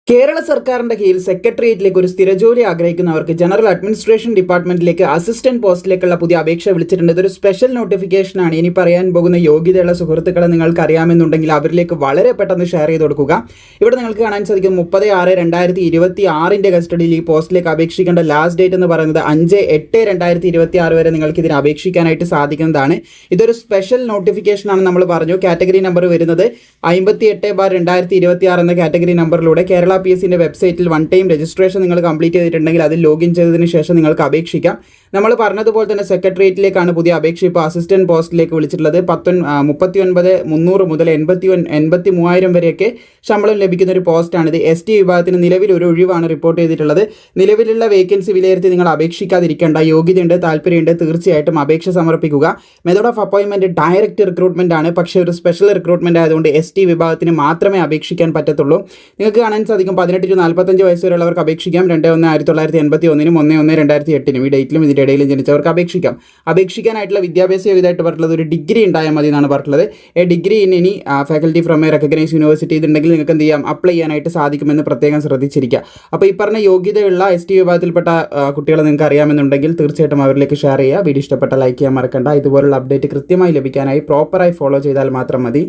കേരള സർക്കാരിന്റെ കീഴിൽ സെക്രട്ടേറിയറ്റിലേക്ക് ഒരു സ്ഥിരജോലി ആഗ്രഹിക്കുന്നവർക്ക് ജനറൽ അഡ്മിനിസ്ട്രേഷൻ ഡിപ്പാർട്ട്മെന്റിലേക്ക് അസിസ്റ്റന്റ് പോസ്റ്റിലേക്കുള്ള പുതിയ അപേക്ഷ വിളിച്ചിട്ടുണ്ട്. ഇതൊരു സ്പെഷ്യൽ നോട്ടിഫിക്കേഷനാണ്. ഇനി പറയാൻ പോകുന്ന യോഗ്യതയുള്ള സുഹൃത്തുക്കളെ നിങ്ങൾക്ക് അറിയാമെന്നുണ്ടെങ്കിൽ അവരിലേക്ക് വളരെ പെട്ടെന്ന് ഷെയർ ചെയ്ത് കൊടുക്കുക. ഇവിടെ നിങ്ങൾക്ക് കാണാൻ സാധിക്കും 30/6/2026 കസ്റ്റഡിയിൽ ഈ പോസ്റ്റിലേക്ക് അപേക്ഷിക്കേണ്ട ലാസ്റ്റ് ഡേറ്റ് എന്ന് പറയുന്നത് 5/8/2026 വരെ നിങ്ങൾക്ക് ഇതിന് അപേക്ഷിക്കാനായിട്ട് സാധിക്കുന്നതാണ്. ഇതൊരു സ്പെഷ്യൽ നോട്ടിഫിക്കേഷനാണ്. നമ്മൾ പറഞ്ഞു കാറ്റഗറി നമ്പർ വരുന്നത് 58/2026 എന്ന കാറ്റഗറി നമ്പറിലൂടെ കേരള PSCന്റെ വെബ്സൈറ്റിൽ വൺ ടൈം രജിസ്ട്രേഷൻ നിങ്ങൾ കംപ്ലീറ്റ് ചെയ്തിട്ടുണ്ടെങ്കിൽ അതിൽ ലോഗിൻ ചെയ്തതിന് ശേഷം നിങ്ങൾക്ക് അപേക്ഷിക്കാം. നമ്മൾ പറഞ്ഞതുപോലെ തന്നെ സെക്രട്ടേറിയറ്റിലേക്കാണ് പുതിയ അപേക്ഷ ഇപ്പോൾ അസിസ്റ്റന്റ് പോസ്റ്റിലേക്ക് വിളിച്ചിട്ടുള്ളത്. 39,300 മുതൽ 83,000 വരെയൊക്കെ ശമ്പളം ലഭിക്കുന്ന ഒരു പോസ്റ്റാണിത്. ST വിഭാഗത്തിന് നിലവിൽ ഒരു ഒഴിവാണ് റിപ്പോർട്ട് ചെയ്തിട്ടുള്ളത്. നിലവിലുള്ള വേക്കൻസി വിലയിരുത്തി നിങ്ങൾ അപേക്ഷിക്കാതിരിക്കേണ്ട. യോഗ്യതയുണ്ട്, താല്പര്യമുണ്ട്, തീർച്ചയായിട്ടും അപേക്ഷ സമർപ്പിക്കുക. മെത്തേഡ് ഓഫ് അപ്പോയിൻമെന്റ് ഡയറക്റ്റ് റിക്രൂട്ട്മെന്റ് ആണ്. പക്ഷേ ഒരു സ്പെഷ്യൽ റിക്രൂട്ട്മെന്റ് ആയതുകൊണ്ട് ST വിഭാഗത്തിന് മാത്രമേ അപേക്ഷിക്കാൻ പറ്റത്തുള്ളൂ. നിങ്ങൾക്ക് കാണാൻ സാധിക്കും 18 to 45 വയസ്സ് വരെയുള്ളവർക്ക് അപേക്ഷിക്കാം. 2/1/1981 1/1/2008 ഈ ഡേറ്റിലും ഇതിൻ്റെ ഇടയിലും ജനിച്ചവർക്ക് അപേക്ഷിക്കാം. അപേക്ഷിക്കാനായിട്ടുള്ള വിദ്യാഭ്യാസ യോഗ്യതയായിട്ട് പറഞ്ഞിട്ടുള്ളത് ഒരു ഡിഗ്രി ഉണ്ടായാൽ മതി എന്നാണ് പറഞ്ഞിട്ടുള്ളത്. Degree in any faculty from a recognise university ഇതുണ്ടെങ്കിൽ നിങ്ങൾക്ക് എന്ത് ചെയ്യാം, അപ്ലൈ ചെയ്യാനായിട്ട് സാധിക്കുമെന്ന് പ്രത്യേകം ശ്രദ്ധിച്ചിരിക്കുക. അപ്പോൾ ഈ പറഞ്ഞ യോഗ്യതയുള്ള ST വിഭാഗത്തിൽപ്പെട്ട കുട്ടികളെ നിങ്ങൾക്ക് അറിയാമെന്നുണ്ടെങ്കിൽ തീർച്ചയായിട്ടും അവരിലേക്ക് ഷെയർ ചെയ്യുക. വീഡിയോ ഇഷ്ടപ്പെട്ട ലൈക്ക് ചെയ്യാൻ മറക്കണ്ട. ഇതുപോലുള്ള അപ്ഡേറ്റ് കൃത്യമായി ലഭിക്കാനായി പ്രോപ്പറായി ഫോളോ ചെയ്താൽ മാത്രം മതി.